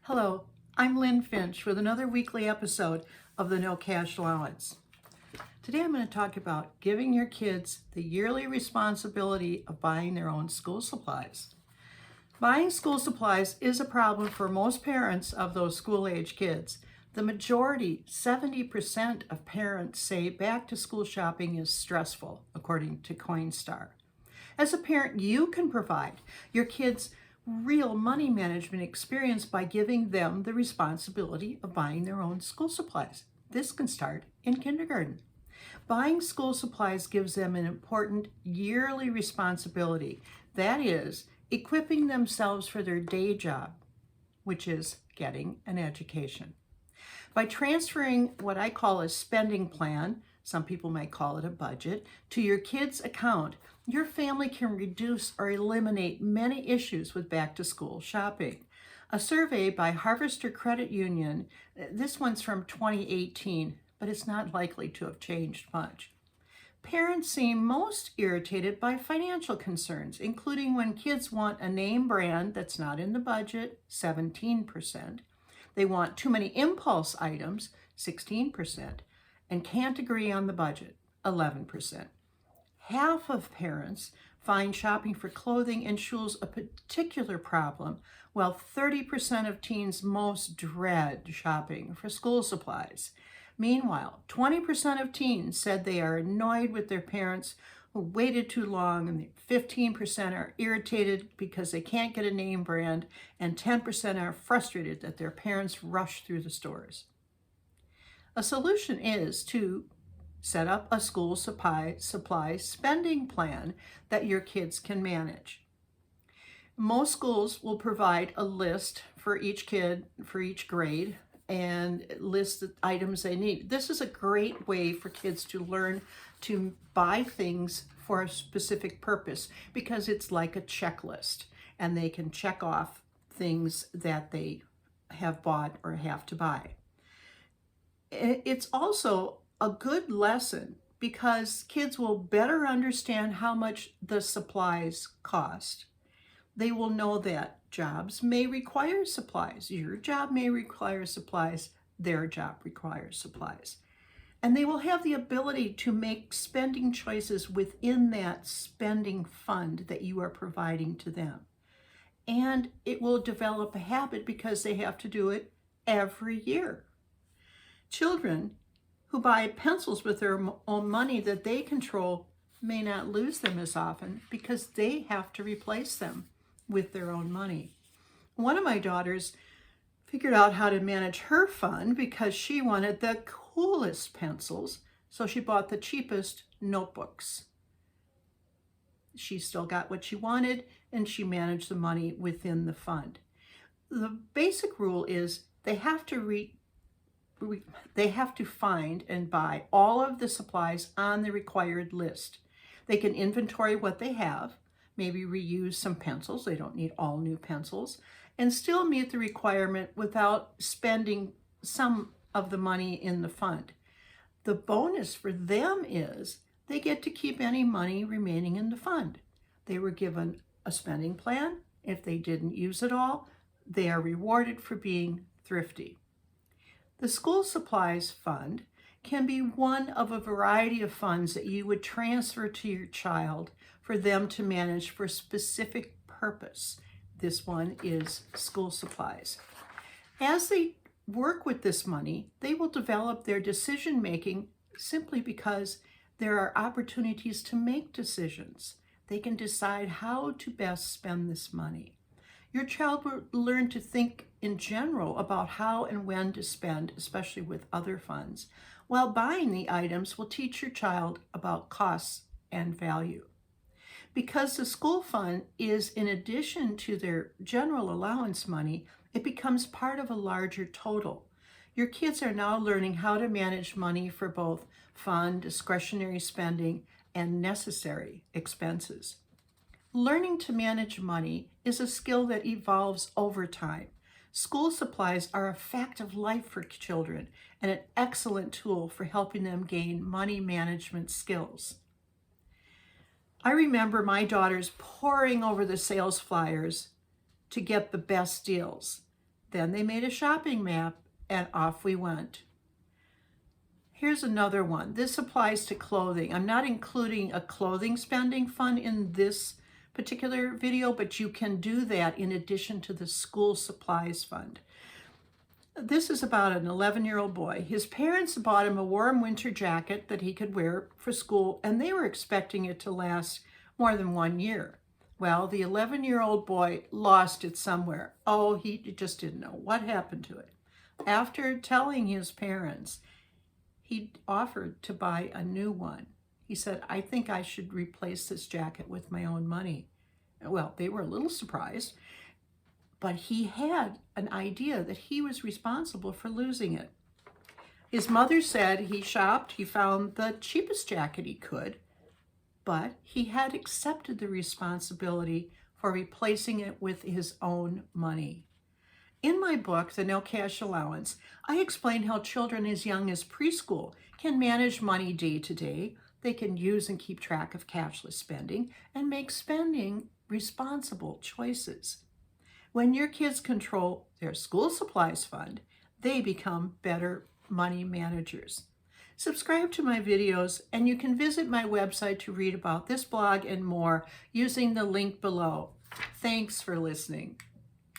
Hello, I'm Lynn Finch with another weekly episode of the No-Cash Allowance. Today I'm going to talk about giving your kids the yearly responsibility of buying their own school supplies. Buying school supplies is a problem for most parents of those school-age kids. The majority, 70% of parents say back-to-school shopping is stressful, according to Coinstar. As a parent, you can provide your kids real money management experience by giving them the responsibility of buying their own school supplies. This can start in kindergarten. Buying school supplies gives them an important yearly responsibility. That is, equipping themselves for their day job, which is getting an education. By transferring what I call a spending plan, some people might call it a budget, to your kids' account, your family can reduce or eliminate many issues with back-to-school shopping. A survey by Harvester Credit Union, this one's from 2018, but it's not likely to have changed much. Parents seem most irritated by financial concerns, including when kids want a name brand that's not in the budget, 17%. They want too many impulse items, 16%, and can't agree on the budget, 11%. Half of parents find shopping for clothing and shoes a particular problem, while 30% of teens most dread shopping for school supplies. Meanwhile, 20% of teens said they are annoyed with their parents who waited too long, and 15% are irritated because they can't get a name brand, and 10% are frustrated that their parents rush through the stores. A solution is to set up a school supply spending plan that your kids can manage. Most schools will provide a list for each kid, for each grade, and list the items they need. This is a great way for kids to learn to buy things for a specific purpose because it's like a checklist and they can check off things that they have bought or have to buy. It's also a good lesson because kids will better understand how much the supplies cost. They will know that jobs may require supplies. Your job may require supplies. Their job requires supplies. And they will have the ability to make spending choices within that spending fund that you are providing to them. And it will develop a habit because they have to do it every year. Children who buy pencils with their own money that they control may not lose them as often because they have to replace them with their own money. One of my daughters figured out how to manage her fund because she wanted the coolest pencils, so she bought the cheapest notebooks. She still got what she wanted, and she managed the money within the fund. The basic rule is they have to find and buy all of the supplies on the required list. They can inventory what they have, maybe reuse some pencils, they don't need all new pencils, and still meet the requirement without spending some of the money in the fund. The bonus for them is they get to keep any money remaining in the fund. They were given a spending plan. If they didn't use it all, they are rewarded for being thrifty. The school supplies fund can be one of a variety of funds that you would transfer to your child for them to manage for a specific purpose. This one is school supplies. As they work with this money, they will develop their decision making simply because there are opportunities to make decisions. They can decide how to best spend this money. Your child will learn to think in general about how and when to spend, especially with other funds, while buying the items will teach your child about costs and value. Because the school fund is in addition to their general allowance money, it becomes part of a larger total. Your kids are now learning how to manage money for both fun, discretionary spending, and necessary expenses. Learning to manage money is a skill that evolves over time. School supplies are a fact of life for children and an excellent tool for helping them gain money management skills. I remember my daughters poring over the sales flyers to get the best deals. Then they made a shopping map and off we went. Here's another one. This applies to clothing. I'm not including a clothing spending fund in this particular video, but you can do that in addition to the school supplies fund. This is about an 11-year-old boy. His parents bought him a warm winter jacket that he could wear for school, and they were expecting it to last more than 1 year. Well, the 11-year-old boy lost it somewhere. Oh, he just didn't know what happened to it. After telling his parents, he offered to buy a new one. He said, I think I should replace this jacket with my own money. Well, they were a little surprised, but he had an idea that he was responsible for losing it. His mother said he shopped, he found the cheapest jacket he could, but he had accepted the responsibility for replacing it with his own money. In my book, The No-Cash Allowance, I explain how children as young as preschool can manage money day to day. They can use and keep track of cashless spending and make spending responsible choices. When your kids control their school supplies fund, they become better money managers. Subscribe to my videos, and you can visit my website to read about this blog and more using the link below. Thanks for listening.